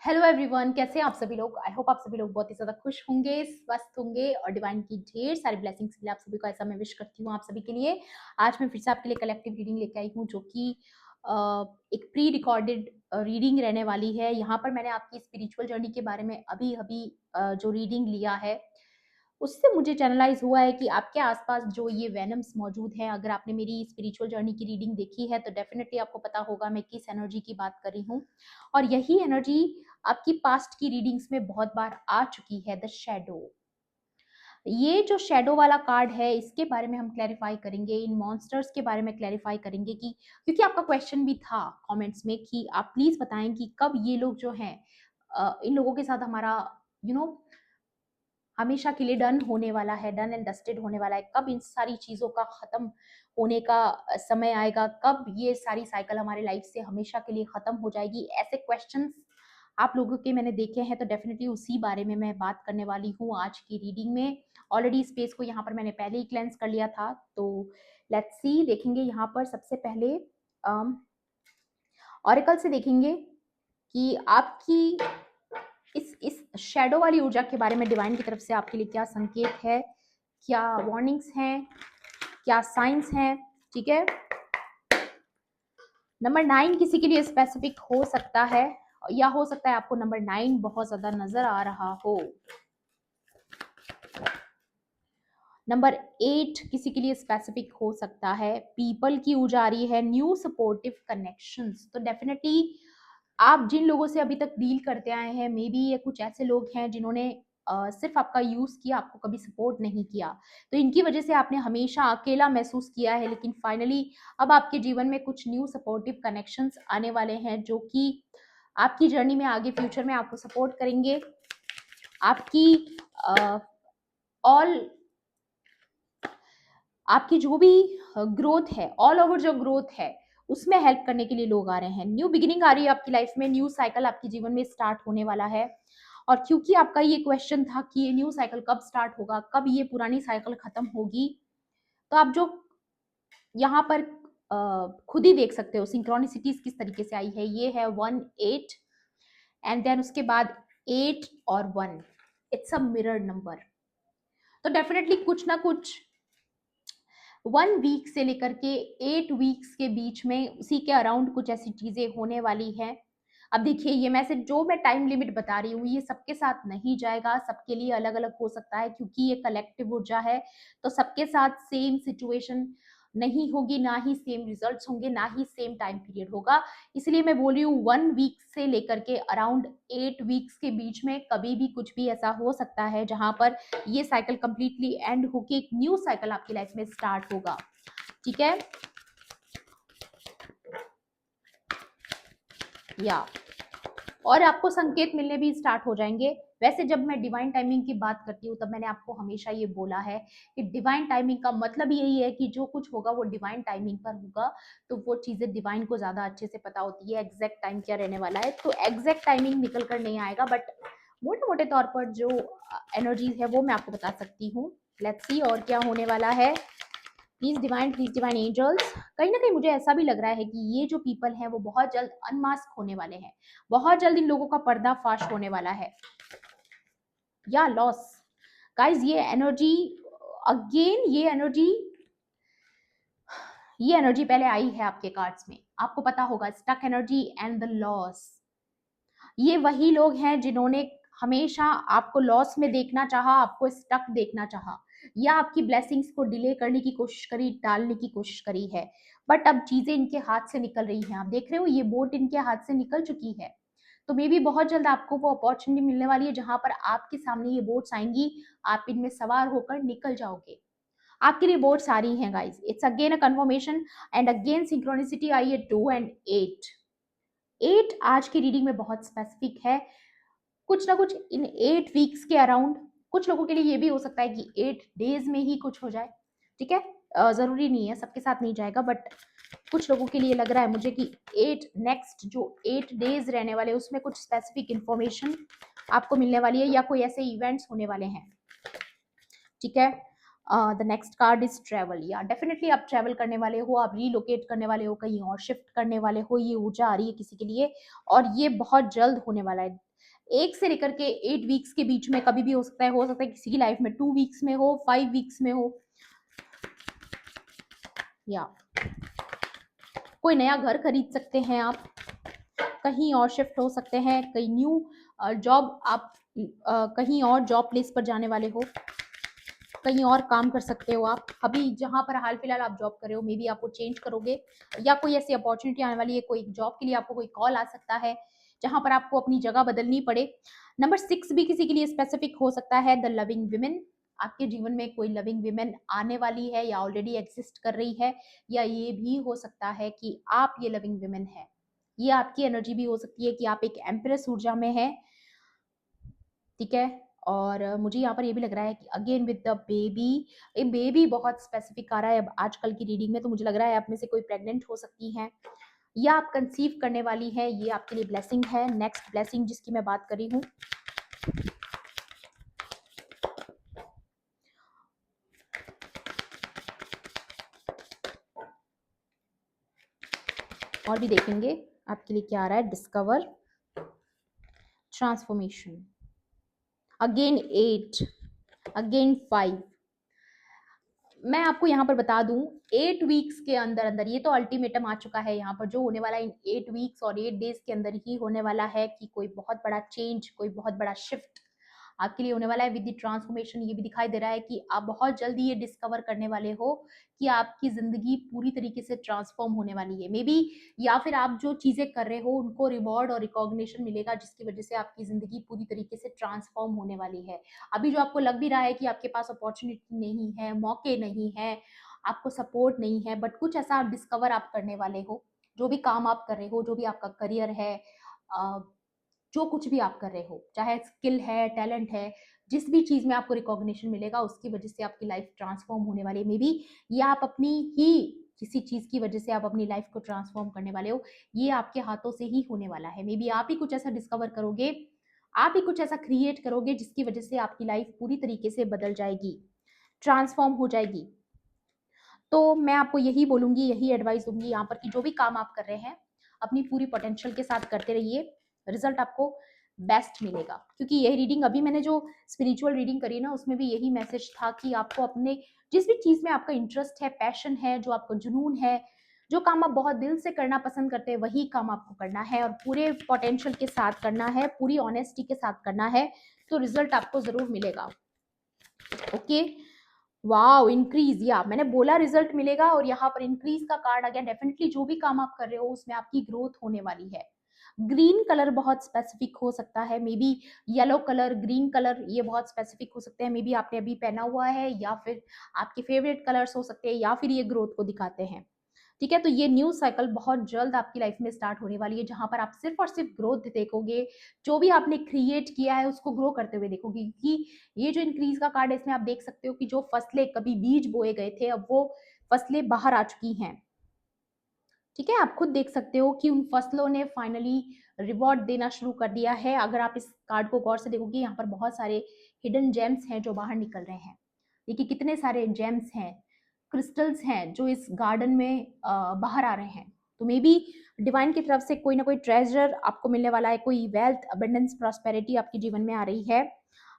Hello everyone, कैसे हैं आप सभी लोग। आई होप आप सभी लोग बहुत ही ज्यादा खुश होंगे, स्वस्थ होंगे और डिवाइन की ढेर सारी ब्लेसिंग्स के लिए आप सभी को ऐसा मैं विश करती हूँ आप सभी के लिए। आज मैं फिर से आपके लिए कलेक्टिव रीडिंग लेके आई हूँ जो कि एक प्री रिकॉर्डेड रीडिंग रहने वाली है। यहाँ पर मैंने आपकी स्पिरिचुअल जर्नी के बारे में अभी अभी जो रीडिंग लिया है उससे मुझे चैनलाइज हुआ है कि आपके आसपास जो ये वेनम्स मौजूद हैं। अगर आपने मेरी स्पिरिचुअल जर्नी की रीडिंग देखी है तो डेफिनेटली आपको पता होगा मैं किस एनर्जी की बात कर रही हूँ। और यही एनर्जी आपकी पास्ट की रीडिंग्स में बहुत बार आ चुकी है, द शैडो। ये जो शैडो वाला कार्ड है इसके बारे में हम क्लैरिफाई करेंगे, इन मॉन्स्टर्स के बारे में क्लैरिफाई करेंगे कि क्योंकि आपका क्वेश्चन भी था कमेंट्स में कि आप प्लीज बताएं कि कब ये लोग जो हैं इन लोगों के साथ हमारा यू you नो know, हमेशा के लिए डन होने वाला है, डन एंड डस्टेड होने वाला है। कब इन सारी चीजों का खत्म होने का समय आएगा, कब ये सारी साइकिल हमारे लाइफ से हमेशा के लिए खत्म हो जाएगी, ऐसे क्वेश्चंस आप लोगों के मैंने देखे हैं। तो डेफिनेटली उसी बारे में मैं बात करने वाली हूँ आज की रीडिंग में। ऑलरेडी स्पेस को यहाँ पर मैंने पहले ही क्लेंस कर लिया था, तो लेट्स सी देखेंगे यहाँ पर सबसे पहले ऑरिकल से देखेंगे कि आपकी इस शैडो वाली ऊर्जा के बारे में डिवाइन की तरफ से आपके लिए क्या संकेत है, क्या वार्निंग्स हैं, क्या साइंस हैं। ठीक है, नंबर 9 किसी के लिए स्पेसिफिक हो सकता है या हो सकता है आपको नंबर 9 बहुत ज्यादा नजर आ रहा हो। नंबर 8 किसी के लिए स्पेसिफिक हो सकता है। पीपल की ऊर्जा आ रही है, न्यू सपोर्टिव कनेक्शंस। तो डेफिनेटली आप जिन लोगों से अभी तक डील करते आए हैं, मे बी ये कुछ ऐसे लोग हैं जिन्होंने सिर्फ आपका यूज किया, आपको कभी सपोर्ट नहीं किया। तो इनकी वजह से आपने हमेशा अकेला महसूस किया है, लेकिन फाइनली अब आपके जीवन में कुछ न्यू सपोर्टिव कनेक्शंस आने वाले हैं जो कि आपकी जर्नी में आगे फ्यूचर में आपको सपोर्ट करेंगे। आपकी ऑल आपकी जो भी ग्रोथ है, ऑल ओवर जो ग्रोथ है उसमें हेल्प करने के लिए लोग आ रहे हैं। न्यू बिगिनिंग आ रही है आपकी लाइफ में, न्यू साइकिल आपके जीवन में स्टार्ट होने वाला है। और क्योंकि आपका ये क्वेश्चन था कि ये न्यू साइकिल कब स्टार्ट होगा, कब ये पुरानी साइकिल खत्म होगी, तो आप जो यहाँ पर खुद ही देख सकते हो सिंक्रोनिसिटीज किस तरीके से आई है। ये है 1 8 एंड देन उसके बाद 8 और 1, इट्स अ मिरर नंबर। तो डेफिनेटली कुछ ना कुछ 1 वीक से लेकर के 8 वीक्स के बीच में उसी के अराउंड कुछ ऐसी चीजें होने वाली हैं। अब देखिए, ये मैसेज जो मैं टाइम लिमिट बता रही हूँ ये सबके साथ नहीं जाएगा, सबके लिए अलग अलग हो सकता है क्योंकि ये कलेक्टिव ऊर्जा है। तो सबके साथ सेम सिचुएशन नहीं होगी, ना ही सेम रिजल्ट्स होंगे, ना ही सेम टाइम पीरियड होगा। इसलिए मैं बोल रही हूँ 1 वीक से लेकर के अराउंड 8 वीक्स के बीच में कभी भी कुछ भी ऐसा हो सकता है जहां पर ये साइकिल कंप्लीटली एंड होके एक न्यू साइकिल आपकी लाइफ में स्टार्ट होगा। ठीक है, या और आपको संकेत मिलने भी स्टार्ट हो जाएंगे। वैसे जब मैं डिवाइन टाइमिंग की बात करती हूँ तब मैंने आपको हमेशा ये बोला है कि डिवाइन टाइमिंग का मतलब यही है कि जो कुछ होगा वो डिवाइन टाइमिंग पर होगा। तो वो चीजें डिवाइन को ज्यादा अच्छे से पता होती है एग्जैक्ट टाइम क्या रहने वाला है। तो एग्जैक्ट टाइमिंग निकल कर नहीं आएगा, बट मोटे मोटे तौर पर जो एनर्जीज है वो मैं आपको बता सकती हूँ। लेट्स सी और क्या होने वाला है। प्लीज डिवाइन एंजल्स, कहीं ना कहीं मुझे ऐसा भी लग रहा है कि ये जो पीपल हैं वो बहुत जल्द अनमास्क होने वाले हैं, बहुत जल्द इन लोगों का पर्दाफाश होने वाला है। या लॉस गाइज, ये एनर्जी पहले आई है आपके कार्ड्स में, आपको पता होगा, stuck energy and the loss. ये वही लोग हैं जिन्होंने हमेशा आपको लॉस में देखना चाहा, आपको स्टक देखना चाहा, या आपकी ब्लेसिंग्स को डिले करने की कोशिश करी, टालने की कोशिश करी है। बट अब चीजें इनके हाथ से निकल रही हैं, आप देख रहे हो ये बोट इनके हाथ से निकल चुकी है। तो मे बी बहुत जल्द आपको वो अपॉर्चुनिटी मिलने वाली है जहां पर आपके सामने ये बोट्स आएंगी, आप इनमें सवार होकर निकल जाओगे। आपके लिए बोट्स आ रही हैं guys, it's again a confirmation and again synchronicity आई है 2 एंड 8। 8 आज की रीडिंग में बहुत स्पेसिफिक है, कुछ ना कुछ इन 8 वीक्स के अराउंड। कुछ लोगों के लिए ये भी हो सकता है कि 8 डेज में ही कुछ हो जाए। ठीक है, जरूरी नहीं है, सबके साथ नहीं जाएगा, बट कुछ लोगों के लिए लग रहा है मुझे कि नेक्स्ट जो 8 डेज रहने वाले उसमें कुछ स्पेसिफिक इंफॉर्मेशन आपको मिलने वाली है या कोई ऐसे इवेंट्स होने वाले हैं। ठीक है, the next card is travel. या डेफिनेटली आप ट्रेवल करने वाले हो, आप रीलोकेट करने वाले हो, कहीं और शिफ्ट करने वाले हो, ये ऊर्जा आ रही है किसी के लिए और ये बहुत जल्द होने वाला है। 1 से लेकर के 8 वीक्स के बीच में कभी भी हो सकता है किसी की लाइफ में 2 वीक्स में हो, 5 वीक्स में हो, या कोई नया घर खरीद सकते हैं आप, कहीं और शिफ्ट हो सकते हैं, कहीं न्यू जॉब आप कहीं और जॉब प्लेस पर जाने वाले हो, कहीं और काम कर सकते हो आप। अभी जहां पर हाल फिलहाल आप जॉब कर रहे हो मे बी आपको चेंज करोगे, या कोई ऐसी अपॉर्चुनिटी आने वाली है, कोई जॉब के लिए आपको कोई कॉल आ सकता है जहां पर आपको अपनी जगह बदलनी पड़े। नंबर 6 भी किसी के लिए स्पेसिफिक हो सकता है, द लविंग विमेन। आपके जीवन में कोई लविंग विमेन आने वाली है या ऑलरेडी एग्जिस्ट कर रही है, या ये भी हो सकता है कि आप ये लविंग विमेन है। ये आपकी एनर्जी भी हो सकती है कि आप एक एम्प्रेस ऊर्जा में है, ठीक है। और मुझे यहाँ पर ये भी लग रहा है कि अगेन विद द बेबी, ये बेबी बहुत स्पेसिफिक आ रहा है अब आजकल की रीडिंग में, तो मुझे लग रहा है आप में से कोई प्रेग्नेंट हो सकती हैं या आप कंसीव करने वाली हैं, ये आपके लिए ब्लेसिंग है। नेक्स्ट ब्लेसिंग जिसकी मैं बात कर रही हूँ, और भी देखेंगे आपके लिए क्या आ रहा है। Discover, transformation, again 8, again 5। मैं आपको यहाँ पर बता दूं 8 वीक्स के अंदर अंदर, ये तो अल्टीमेटम आ चुका है यहाँ पर, जो होने वाला है इन 8 वीक्स और 8 डेज के अंदर ही होने वाला है कि कोई बहुत बड़ा चेंज, कोई बहुत बड़ा शिफ्ट आपके लिए होने वाला है विद द ट्रांसफॉर्मेशन। ये भी दिखाई दे रहा है कि आप बहुत जल्दी ये डिस्कवर करने वाले हो कि आपकी जिंदगी पूरी तरीके से ट्रांसफॉर्म होने वाली है मे बी, या फिर आप जो चीजें कर रहे हो उनको रिवॉर्ड और रिकॉग्निशन मिलेगा जिसकी वजह से आपकी जिंदगी पूरी तरीके से ट्रांसफॉर्म होने वाली है। अभी जो आपको लग भी रहा है कि आपके पास अपॉर्चुनिटी नहीं है, मौके नहीं है, आपको सपोर्ट नहीं है, बट कुछ ऐसा आप डिस्कवर आप करने वाले हो। जो भी काम आप कर रहे हो, जो भी आपका करियर है, जो कुछ भी आप कर रहे हो, चाहे स्किल है, टैलेंट है, जिस भी चीज में आपको रिकॉग्निशन मिलेगा उसकी वजह से आपकी लाइफ ट्रांसफॉर्म होने वाली है मे बी, या आप अपनी ही किसी चीज की वजह से आप अपनी लाइफ को ट्रांसफॉर्म करने वाले हो। ये आपके हाथों से ही होने वाला है, मे बी आप ही कुछ ऐसा डिस्कवर करोगे, आप ही कुछ ऐसा क्रिएट करोगे जिसकी वजह से आपकी लाइफ पूरी तरीके से बदल जाएगी, ट्रांसफॉर्म हो जाएगी। तो मैं आपको यही बोलूंगी, यही एडवाइस दूंगी यहाँ पर कि जो भी काम आप कर रहे हैं अपनी पूरी पोटेंशियल के साथ करते रहिए, रिजल्ट आपको बेस्ट मिलेगा। क्योंकि यही रीडिंग अभी मैंने जो स्पिरिचुअल रीडिंग करी ना उसमें भी यही मैसेज था कि आपको अपने जिस भी चीज में आपका इंटरेस्ट है, पैशन है, जो आपको जुनून है, जो काम आप बहुत दिल से करना पसंद करते हैं वही काम आपको करना है और पूरे पोटेंशियल के साथ करना है, पूरी ऑनेस्टी के साथ करना है, तो रिजल्ट आपको जरूर मिलेगा। ओके, वाओ, इंक्रीज, या मैंने बोला रिजल्ट मिलेगा और यहाँ पर इंक्रीज का कार्ड आ गया। डेफिनेटली जो भी काम आप कर रहे हो उसमें आपकी ग्रोथ होने वाली है। ग्रीन कलर बहुत स्पेसिफिक हो सकता है, may be yellow colour, green colour, ये बहुत स्पेसिफिक हो सकते हैं। मे बी आपने अभी पहना हुआ है या फिर आपके फेवरेट कलर्स हो सकते हैं या फिर ये ग्रोथ को दिखाते हैं, ठीक है। तो ये न्यू साइकिल बहुत जल्द आपकी लाइफ में स्टार्ट होने वाली है जहां पर आप सिर्फ और सिर्फ ग्रोथ देखोगे, जो भी आपने क्रिएट किया है उसको ग्रो करते हुए देखोगे। क्योंकि ये जो इंक्रीज का कार्ड है इसमें आप देख सकते हो कि जो फसलें कभी बीज बोए गए थे अब वो फसलें बाहर आ चुकी हैं, ठीक है। आप खुद देख सकते हो कि उन फसलों ने फाइनली रिवॉर्ड देना शुरू कर दिया है। अगर आप इस कार्ड को गौर से देखोगे यहाँ पर बहुत सारे हिडन जेम्स हैं जो बाहर निकल रहे हैं। देखिए कितने सारे जेम्स हैं, क्रिस्टल्स हैं जो इस गार्डन में बाहर आ रहे हैं। तो मे बी डिवाइन की तरफ से कोई ना कोई ट्रेजर आपको मिलने वाला है, कोई वेल्थ, अबंडेंस, प्रॉस्पेरिटी आपके जीवन में आ रही है।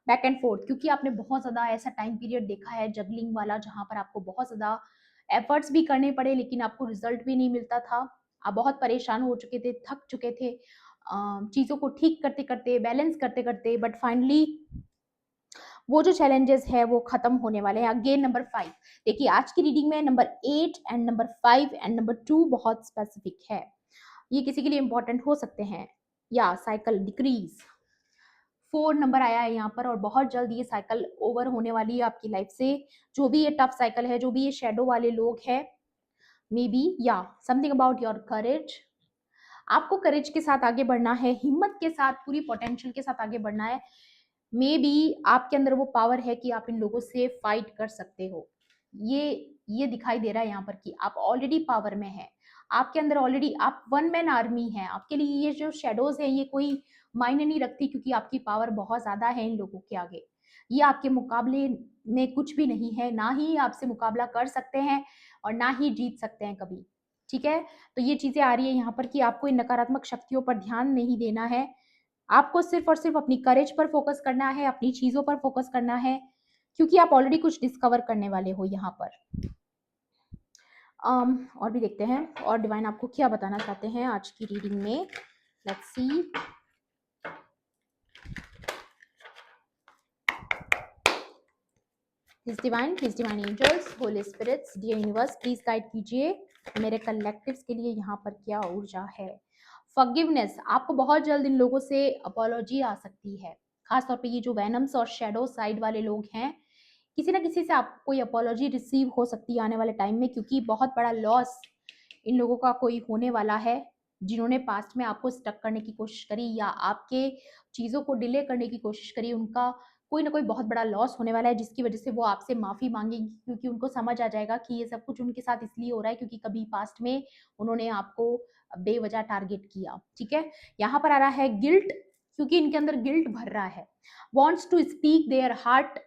बैक एंड फोर्थ, क्योंकि आपने बहुत ज्यादा ऐसा टाइम पीरियड देखा है जगलिंग वाला जहां पर आपको बहुत ज्यादा एफर्ट्स भी करने पड़े लेकिन आपको रिजल्ट भी नहीं मिलता था। आप बहुत परेशान हो चुके थे, थक चुके थे चीजों को ठीक करते करते, बैलेंस करते करते, बट फाइनली वो जो चैलेंजेस है वो खत्म होने वाले हैं। अगेन नंबर 5, देखिए आज की रीडिंग में number 8 and number 5 and number 2 बहुत स्पेसिफिक है, ये किसी के लिए इंपॉर्टेंट हो सकते हैं। या साइकिल डिक्रीज, 4 नंबर आया है यहाँ पर और बहुत जल्द ये साइकिल ओवर होने वाली है आपकी लाइफ से। जो भी ये टफ साइकिल है, जो भी ये शेडो वाले लोग हैं, मे बी या समथिंग अबाउट योर करेज, आपको करेज के साथ आगे बढ़ना है, हिम्मत के साथ, पूरी पोटेंशियल के साथ आगे बढ़ना है। मे बी आपके अंदर वो पावर है कि आप इन लोगों से फाइट कर सकते हो। ये दिखाई दे रहा है यहाँ पर कि आप ऑलरेडी पावर में हैं, आपके अंदर ऑलरेडी आप वन मैन आर्मी है। आपके लिए ये जो शेडोज है ये कोई मायने नहीं रखती क्योंकि आपकी पावर बहुत ज्यादा है इन लोगों के आगे। ये आपके मुकाबले में कुछ भी नहीं है, ना ही आपसे मुकाबला कर सकते हैं और ना ही जीत सकते हैं कभी, ठीक है। तो ये चीजें आ रही है यहाँ पर कि आपको इन नकारात्मक शक्तियों पर ध्यान नहीं देना है, आपको सिर्फ और सिर्फ अपनी करेज पर फोकस करना है, अपनी चीजों पर फोकस करना है, क्योंकि आप ऑलरेडी कुछ डिस्कवर करने वाले हो यहाँ पर। और भी देखते हैं और डिवाइन आपको क्या बताना चाहते हैं आज की रीडिंग में। Let's see. His divine angels, holy spirits, dear universe, please guide कीजिए मेरे कलेक्टिव्स के लिए यहाँ पर क्या ऊर्जा है। फॉरगिवनेस, आपको बहुत जल्द इन लोगों से अपॉलॉजी आ सकती है, खासतौर पे ये जो वैनम्स और शेडो साइड वाले लोग हैं, किसी ना किसी से आपको कोई अपॉलॉजी रिसीव हो सकती है आने वाले टाइम में, क्योंकि बहुत बड़ा लॉस इन लोगों का कोई होने वाला है, जिन्होंने पास्ट में आपको स्टक करने की कोशिश करी या आपके चीज़ों को डिले करने की कोशिश करी, उनका कोई ना कोई बहुत बड़ा लॉस होने वाला है, जिसकी वजह से वो आपसे माफ़ी मांगेंगी, क्योंकि उनको समझ आ जाएगा कि ये सब कुछ उनके साथ इसलिए हो रहा है क्योंकि कभी पास्ट में उन्होंने आपको बेवजह टारगेट किया। ठीक है, यहाँ पर आ रहा है गिल्ट, क्योंकि इनके अंदर गिल्ट भर रहा है। Wants to speak their heart.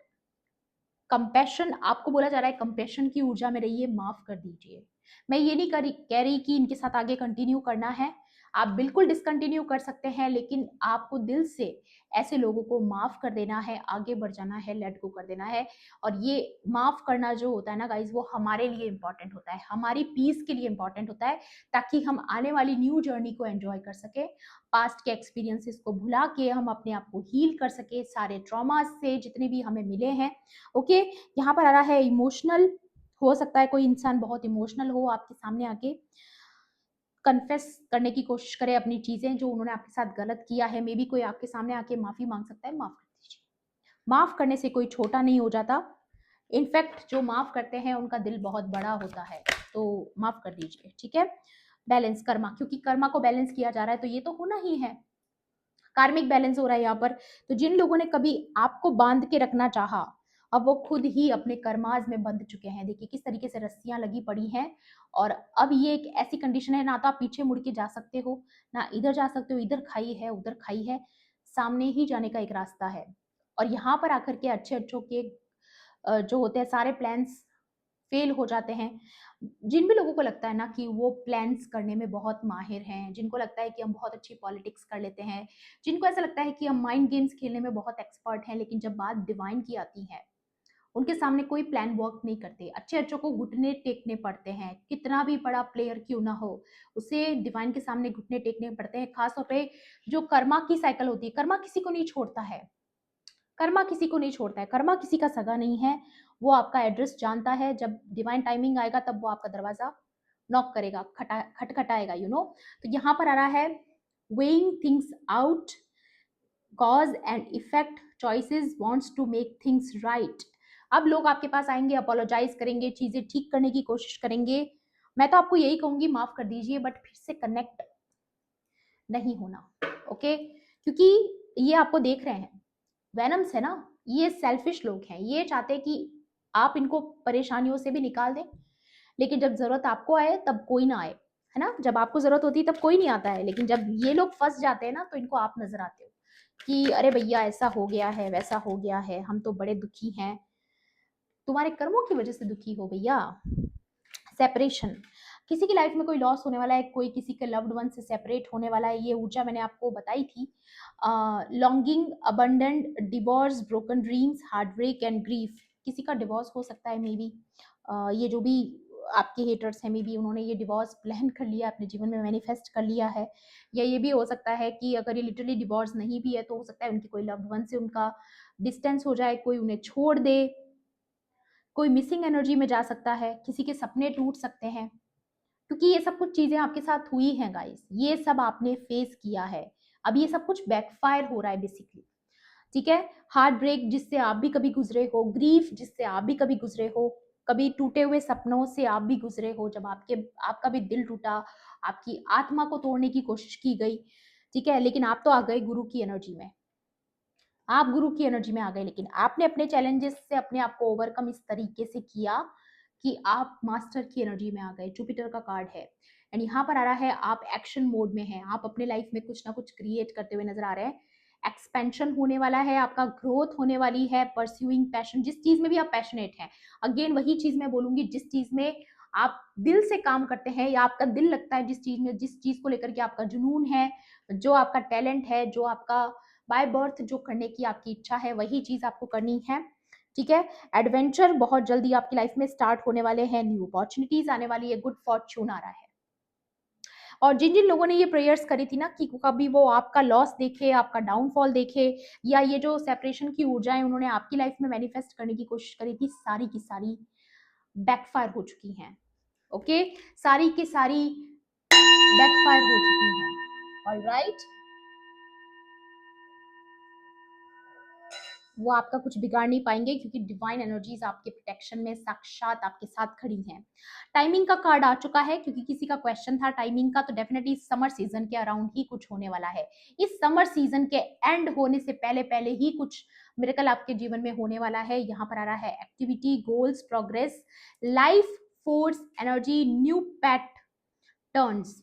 Compassion, आपको बोला जा रहा है कंपैशन की ऊर्जा में रहिए, माफ कर दीजिए। मैं ये नहीं कह रही कि इनके साथ आगे कंटिन्यू करना है, आप बिल्कुल डिसकंटिन्यू कर सकते हैं, लेकिन आपको दिल से ऐसे लोगों को माफ कर देना है, आगे बढ़ जाना है, लेट गो कर देना है। और ये माफ करना जो होता है ना गाइज, वो हमारे लिए इंपॉर्टेंट होता है, हमारी पीस के लिए इंपॉर्टेंट होता है, ताकि हम आने वाली न्यू जर्नी को एंजॉय कर सके, पास्ट के एक्सपीरियंसेस को भुला के हम अपने आप को हील कर सके, सारे ट्रॉमास से जितने भी हमें मिले हैं। ओके, यहाँ पर आ रहा है इमोशनल, हो सकता है कोई इंसान बहुत इमोशनल हो, आपके सामने आके कन्फेस करने की कोशिश करे अपनी चीजें जो उन्होंने आपके साथ गलत किया है। मे बी कोई आपके सामने आके माफी मांग सकता है, माफ कर दीजिए। माफ करने से कोई छोटा नहीं हो जाता, इनफैक्ट जो माफ करते हैं उनका दिल बहुत बड़ा होता है, तो माफ कर दीजिए। ठीक है, बैलेंस कर्मा, क्योंकि कर्मा को बैलेंस किया जा रहा है, तो ये तो होना ही है, कार्मिक बैलेंस हो रहा है यहाँ पर। तो जिन लोगों ने कभी आपको बांध के रखना चाहा, अब वो खुद ही अपने कर्माज में बंध चुके हैं। देखिए किस तरीके से रस्सियां लगी पड़ी हैं, और अब ये एक ऐसी कंडीशन है, ना तो आप पीछे मुड़ के जा सकते हो, ना इधर जा सकते हो, इधर खाई है उधर खाई है, सामने ही जाने का एक रास्ता है। और यहाँ पर आकर के अच्छे अच्छों के जो होते हैं सारे प्लान्स फेल हो जाते हैं। जिन भी लोगों को लगता है ना कि वो प्लान्स करने में बहुत माहिर हैं, जिनको लगता है कि हम बहुत अच्छी पॉलिटिक्स कर लेते हैं, जिनको ऐसा लगता है कि हम माइंड गेम्स खेलने में बहुत एक्सपर्ट हैं, लेकिन जब बात डिवाइन की आती है, उनके सामने कोई प्लान वर्क नहीं करते। अच्छे अच्छों को घुटने टेकने पड़ते हैं, कितना भी बड़ा प्लेयर क्यों ना हो, उसे डिवाइन के सामने घुटने टेकने पड़ते हैं। खासतौर पे जो कर्मा की साइकिल होती है, कर्मा किसी को नहीं छोड़ता है, कर्मा किसी को नहीं छोड़ता है, कर्मा किसी का सगा नहीं है। वो आपका एड्रेस जानता है, जब डिवाइन टाइमिंग आएगा तब वो आपका दरवाजा नॉक करेगा, खटखटाएगा, यू नो। तो यहाँ पर आ रहा है weighing things out, cause and effect, choices wants to make things right। अब लोग आपके पास आएंगे, अपोलोजाइज करेंगे, चीजें ठीक करने की कोशिश करेंगे। मैं तो आपको यही कहूंगी, माफ कर दीजिए, बट फिर से कनेक्ट नहीं होना। ओके, क्योंकि ये आपको देख रहे हैं, वैनम्स है ना, ये सेल्फिश लोग हैं, ये चाहते हैं कि आप इनको परेशानियों से भी निकाल दें, लेकिन जब जरूरत आपको आए तब कोई ना आए, है ना। जब आपको जरूरत होती है तब कोई नहीं आता है, लेकिन जब ये लोग फंस जाते हैं ना, तो इनको आप नजर आते हो कि अरे भैया ऐसा हो गया है, वैसा हो गया है, हम तो बड़े दुखी हैं। तुम्हारे कर्मों की वजह से दुखी हो भैया। सेपरेशन, किसी की लाइफ में कोई लॉस होने वाला है, कोई किसी के लव्ड वन से सेपरेट होने वाला है, ये ऊर्जा मैंने आपको बताई थी। Longing, abundant, divorce, broken dreams, heartbreak and grief, किसी का डिवोर्स हो सकता है मे बी। ये जो भी आपके हेटर्स हैं, मे बी उन्होंने ये डिवोर्स प्लान कर लिया, अपने जीवन में मैनिफेस्ट कर लिया है। या ये भी हो सकता है कि अगर ये लिटरली डिवोर्स नहीं भी है, तो हो सकता है उनकी कोई लव्ड वन से उनका डिस्टेंस हो जाए, कोई उन्हें छोड़ दे, कोई मिसिंग एनर्जी में जा सकता है, किसी के सपने टूट सकते हैं, क्योंकि ये सब कुछ चीजें आपके साथ हुई हैं गाइस, ये सब आपने फेस किया है। अब ये सब कुछ बैकफायर हो रहा है बेसिकली। ठीक है, हार्ट ब्रेक जिससे आप भी कभी गुजरे हो, ग्रीफ जिससे आप भी कभी गुजरे हो, कभी टूटे हुए सपनों से आप भी गुजरे हो, जब आपका भी दिल टूटा, आपकी आत्मा को तोड़ने की कोशिश की गई। ठीक है, लेकिन आप तो आ गए गुरु की एनर्जी में, आप गुरु की एनर्जी में आ गए, लेकिन आपने अपने चैलेंजेस से अपने आप को ओवरकम इस तरीके से किया कि आप मास्टर की एनर्जी में आ गए। जुपिटर का कार्ड है, एंड यहाँ पर आ रहा है आप एक्शन मोड में हैं, आप अपने लाइफ में कुछ ना कुछ क्रिएट करते हुए नजर आ रहे हैं। एक्सपेंशन होने वाला है, आपका ग्रोथ होने वाली है, परस्यूइंग पैशन, जिस चीज में भी आप पैशनेट हैं। अगेन वही चीज मैं बोलूंगी, जिस चीज में आप दिल से काम करते हैं या आपका दिल लगता है जिस चीज में, जिस चीज को लेकर के आपका जुनून है, जो आपका टैलेंट है, जो आपका बाय बर्थ जो करने की आपकी इच्छा है, वही चीज आपको करनी है। ठीक है। एडवेंचर बहुत जल्दी आपकी लाइफ में स्टार्ट होने वाले हैं, न्यू अपॉर्चुनिटीज आने वाली है, गुड फॉर्च्यून आ रहा है। और जिन जिन लोगों ने ये प्रेयर्स करी थी ना कि कभी वो आपका लॉस देखे, आपका डाउनफॉल देखे, या ये जो सेपरेशन की ऊर्जाएं उन्होंने आपकी लाइफ में मैनिफेस्ट करने की कोशिश करी थी, सारी की सारी बैकफायर हो चुकी हैं। ओके, सारी की सारी बैकफायर हो चुकी हैं। ऑलराइट, वो आपका कुछ बिगाड़ नहीं पाएंगे क्योंकि डिवाइन एनर्जीज आपके प्रोटेक्शन में साक्षात आपके साथ खड़ी हैं। टाइमिंग का कार्ड आ चुका है क्योंकि किसी का क्वेश्चन था टाइमिंग का, तो डेफिनेटली समर सीजन के अराउंड ही कुछ होने वाला है। इस समर सीजन के एंड होने से पहले पहले ही कुछ मिरेकल आपके जीवन में होने वाला है। यहाँ पर आ रहा है activity, goals, progress, life force, energy, new PAT turns.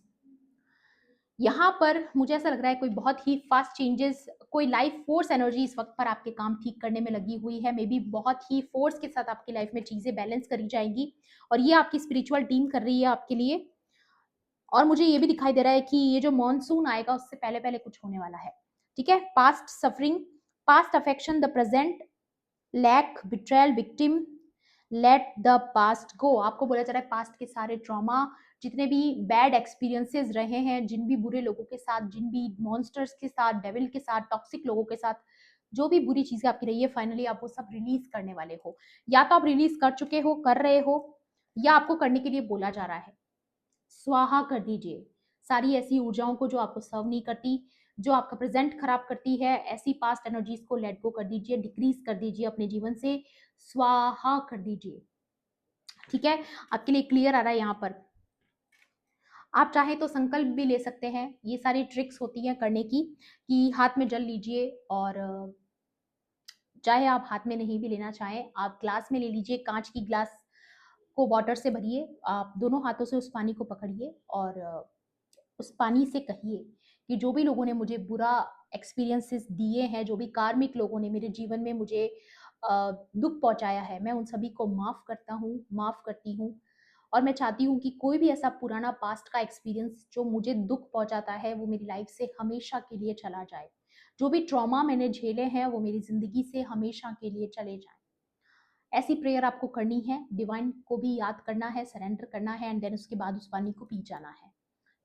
यहाँ पर मुझे ऐसा लग रहा है कोई बहुत ही फास्ट चेंजेस, कोई लाइफ फोर्स एनर्जी इस वक्त पर आपके काम ठीक करने में लगी हुई है। मे बी बहुत ही फोर्स के साथ आपकी लाइफ में चीजें बैलेंस करी जाएंगी और ये आपकी स्पिरिचुअल टीम कर रही है आपके लिए। और मुझे ये भी दिखाई दे रहा है कि ये जो मॉनसून आएगा उससे पहले पहले कुछ होने वाला है। ठीक है। Past suffering, past affection, the present, lack, betrayal, victim, let the past go. आपको बोला जा रहा है पास्ट के सारे ट्रॉमा, जितने भी बैड एक्सपीरियंसेस रहे हैं, जिन भी बुरे लोगों के साथ, जिन भी मॉन्स्टर्स के साथ, डेविल के साथ, टॉक्सिक लोगों के साथ जो भी बुरी चीजें आपकी रही है, फाइनली आप वो सब रिलीज करने वाले हो। या तो आप रिलीज कर चुके हो, कर रहे हो, या आपको करने के लिए बोला जा रहा है। स्वाहा कर दीजिए सारी ऐसी ऊर्जाओं को जो आपको सर्व नहीं करती, जो आपका प्रेजेंट खराब करती है। ऐसी पास्ट एनर्जीज को लेट गो कर दीजिए, डिक्रीज कर दीजिए अपने जीवन से, स्वाहा कर दीजिए। ठीक है, आपके लिए क्लियर आ रहा है यहाँ पर। आप चाहे तो संकल्प भी ले सकते हैं, ये सारी ट्रिक्स होती हैं करने की, कि हाथ में जल लीजिए और चाहे आप हाथ में नहीं भी लेना चाहें, आप ग्लास में ले लीजिए, कांच की ग्लास को वाटर से भरिए, आप दोनों हाथों से उस पानी को पकड़िए और उस पानी से कहिए कि जो भी लोगों ने मुझे बुरा एक्सपीरियंसेस दिए हैं, जो भी कार्मिक लोगों ने मेरे जीवन में मुझे दुख पहुंचाया है, मैं उन सभी को माफ करता हूँ, माफ करती हूँ। और मैं चाहती हूँ कि कोई भी ऐसा पुराना पास्ट का एक्सपीरियंस जो मुझे दुख पहुंचाता है वो मेरी लाइफ से हमेशा के लिए चला जाए। जो भी ट्रॉमा मैंने झेले हैं वो मेरी जिंदगी से हमेशा के लिए चले जाए। ऐसी प्रेयर आपको करनी है, डिवाइन को भी याद करना है, सरेंडर करना है, एंड देन उसके बाद उस पानी को पी जाना है।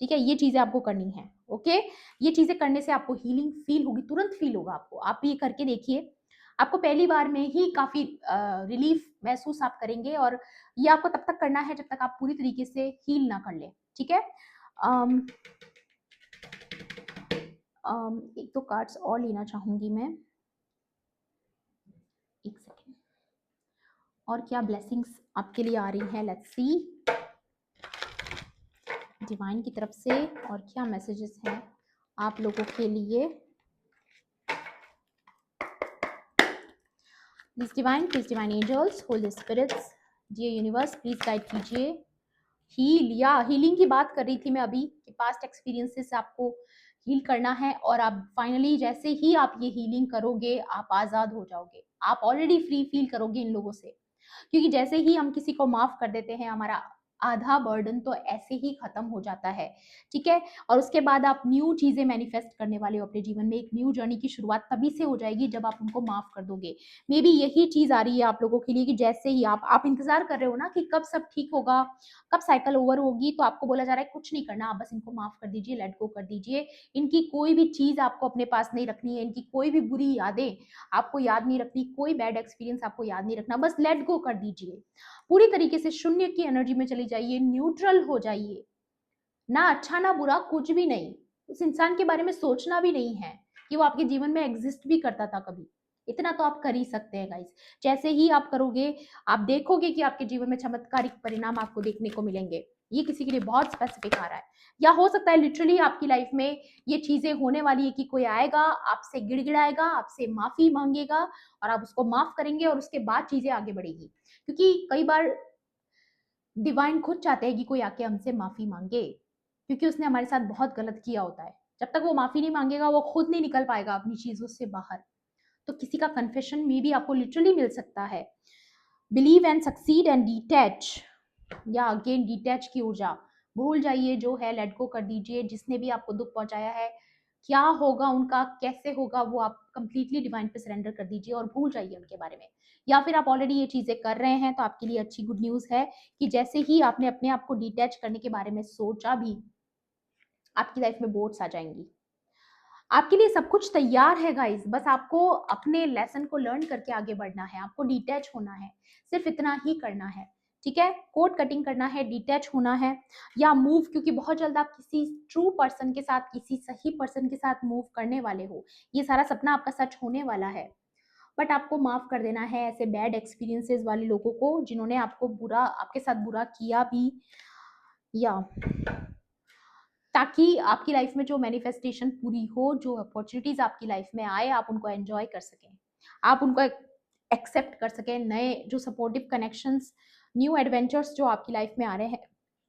ठीक है, ये चीजें आपको करनी है। ओके, ये चीजें करने से आपको हीलिंग फील होगी, तुरंत फील होगा आपको। आप ये करके देखिए, आपको पहली बार में ही काफी रिलीफ महसूस आप करेंगे। और ये आपको तब तक करना है जब तक आप पूरी तरीके से हील ना कर ले। ठीक है। एक दो कार्ड्स और लेना चाहूंगी मैं, एक सेकेंड। और क्या ब्लेसिंग्स आपके लिए आ रही हैं, लेट्स सी डिवाइन की तरफ से और क्या मैसेजेस हैं आप लोगों के लिए। Please divine angels, holy spirits, dear universe, please guide कीजिए। हील, या हीलिंग की बात कर रही थी मैं अभी कि पास्ट एक्सपीरियंसेस से आपको हील करना है और आप फाइनली जैसे ही आप ये हीलिंग करोगे आप आजाद हो जाओगे। आप ऑलरेडी फ्री फील करोगे इन लोगों से, क्योंकि जैसे ही हम किसी को माफ कर देते हैं हमारा आधा बर्डन तो ऐसे ही खत्म हो जाता है। ठीक है। और उसके बाद आप न्यू चीजें मैनिफेस्ट करने वाले हो अपने जीवन में, एक न्यू जर्नी की शुरुआत तभी से हो जाएगी जब आप उनको माफ कर दोगे। मे बी यही चीज आ रही है आप लोगों के लिए कि जैसे ही आप इंतजार कर रहे हो ना कि कब सब ठीक होगा, कब साइकिल ओवर होगी, तो आपको बोला जा रहा है कुछ नहीं करना, आप बस इनको माफ कर दीजिए, लेट गो कर दीजिए। इनकी कोई भी चीज आपको अपने पास नहीं रखनी है, इनकी कोई भी बुरी यादें आपको याद नहीं रखनी, कोई बैड एक्सपीरियंस आपको याद नहीं रखना, बस लेट गो कर दीजिए। पूरी तरीके से शून्य की एनर्जी में चली जाइए, न्यूट्रल हो जाइए। ना अच्छा ना बुरा, कुछ भी नहीं, उस इंसान के बारे में सोचना भी नहीं है कि वो आपके जीवन में एग्जिस्ट भी करता था कभी। इतना तो आप कर ही सकते हैं गाइस। जैसे ही आप करोगे आप देखोगे कि आपके जीवन में चमत्कारिक परिणाम आपको देखने को मिलेंगे। ये किसी के लिए बहुत स्पेसिफिक आ रहा है, या हो सकता है लिटरली आपकी लाइफ में ये चीजें होने वाली है कि कोई आएगा आपसे गिड़गिड़ाएगा, आपसे माफी मांगेगा और आप उसको माफ करेंगे और उसके बाद चीजें आगे बढ़ेगी। क्योंकि कई बार डिवाइन खुद चाहते हैं कि कोई आके हमसे माफी मांगे, क्योंकि उसने हमारे साथ बहुत गलत किया होता है। जब तक वो माफी नहीं मांगेगा वो खुद नहीं निकल पाएगा अपनी चीजों से बाहर। तो किसी का कन्फेशन में भी आपको लिटरली मिल सकता है। Believe and succeed and detach. या अगेन डिटैच की ऊर्जा, भूल जाइए जो है, लेट गो कर दीजिए, जिसने भी आपको दुख पहुंचाया है, क्या होगा उनका, कैसे होगा, वो आप कंप्लीटली डिवाइन पे सरेंडर कर दीजिए और भूल जाइए उनके बारे में। या फिर आप ऑलरेडी ये चीजें कर रहे हैं तो आपके लिए अच्छी गुड न्यूज है कि जैसे ही आपने अपने आप को डिटैच करने के बारे में सोचा भी, आपकी लाइफ में बोट्स आ जाएंगी। आपके लिए सब कुछ तैयार है गाइस, बस आपको अपने लेसन को लर्न करके आगे बढ़ना है, आपको डिटैच होना है, सिर्फ इतना ही करना है। ठीक है, कोड कटिंग करना है, डिटैच होना है या मूव, क्योंकि बहुत जल्द आप किसी ट्रू पर्सन के साथ, किसी सही पर्सन के साथ मूव करने वाले हो। ये सारा सपना आपका सच होने वाला है। बट आपको माफ कर देना है ऐसे बैड एक्सपीरियंसेस वाले लोगों को जिन्होंने आपको बुरा, आपके साथ बुरा किया भी, या ताकि आपकी लाइफ में जो मैनिफेस्टेशन पूरी हो, जो अपॉर्चुनिटीज आपकी लाइफ में आए, आप उनको एंजॉय कर सकें, आप उनको एक्सेप्ट कर सकें। नए जो सपोर्टिव कनेक्शंस, न्यू एडवेंचर्स जो आपकी लाइफ में आ रहे हैं,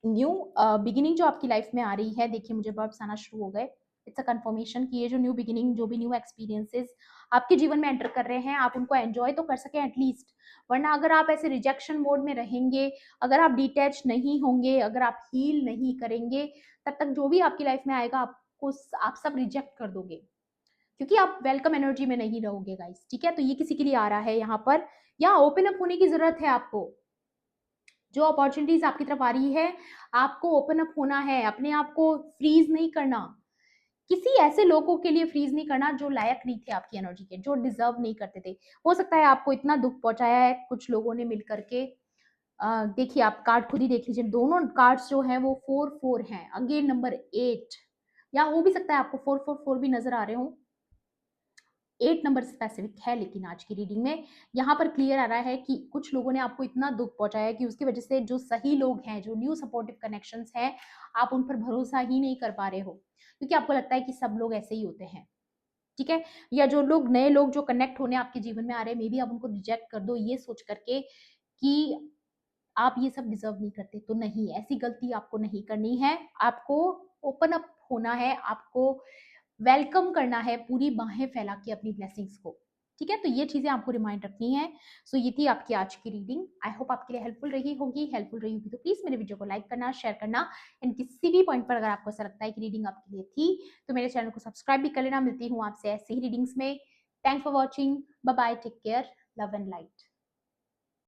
न्यू बिगिनिंग जो आपकी लाइफ में आ रही है, देखिए मुझे बर्ड्स आना शुरू हो गए। इट्स अ कंफर्मेशन कि ये जो न्यू बिगिनिंग, जो भी न्यू एक्सपीरियंसेस आपके जीवन में एंटर कर रहे हैं, आप उनको एंजॉय तो कर सकें एटलीस्ट। वरना अगर आप ऐसे रिजेक्शन मोड में रहेंगे, अगर आप डिटैच नहीं होंगे, अगर आप हील नहीं करेंगे, तब तक जो भी आपकी लाइफ में आएगा आपको, आप सब रिजेक्ट कर दोगे, क्योंकि आप वेलकम एनर्जी में नहीं रहोगे गाइस। ठीक है, तो ये किसी के लिए आ रहा है यहाँ पर, या ओपन अप होने की जरूरत है आपको। जो अपॉर्चुनिटीज आपकी तरफ आ रही है, आपको ओपन अप होना है, अपने आप को फ्रीज नहीं करना, किसी ऐसे लोगों के लिए फ्रीज नहीं करना जो लायक नहीं थे आपकी एनर्जी के, जो डिजर्व नहीं करते थे। हो सकता है आपको इतना दुख पहुंचाया है कुछ लोगों ने मिल करके। देखिए आप कार्ड खुद ही देख लीजिए, दोनों कार्ड्स जो हैं वो 4-4 हैं, अगेन नंबर 8, या हो भी सकता है आपको 4-4-4 भी नजर आ रहे हो। 8 नंबर स्पेसिफिक है, लेकिन आज की रीडिंग में यहाँ पर क्लियर आ रहा है कि कुछ लोगों ने आपको इतना दुख पहुंचाया है कि उसकी वजह से जो सही लोग हैं, जो न्यू सपोर्टिव कनेक्शंस हैं, आप उन पर भरोसा ही नहीं कर पा रहे हो, क्योंकि आपको लगता है कि सब लोग ऐसे ही होते हैं। ठीक है, या जो लोग, नए लोग जो कनेक्ट होने आपके जीवन में आ रहे हैं, मे बी आप उनको रिजेक्ट कर दो ये सोच करके कि आप ये सब डिजर्व नहीं करते। तो नहीं, ऐसी गलती आपको नहीं करनी है, आपको ओपन अप होना है, आपको वेलकम करना है पूरी बाहें फैला के अपनी ब्लेसिंग्स को। ठीक है, तो ये चीजें आपको रिमाइंड रखनी है। सो ये थी आपकी आज की रीडिंग, आई होप आपके लिए हेल्पफुल रही होगी। हेल्पफुल रही होगी तो प्लीज मेरे वीडियो को लाइक करना, शेयर करना, एंड किसी भी पॉइंट पर अगर आपको ऐसा लगता है कि रीडिंग आपके लिए थी तो मेरे चैनल को सब्सक्राइब भी कर लेना। मिलती हूँ आपसे ऐसे ही रीडिंग्स में। Thanks for watching, bye bye, take care, love and light.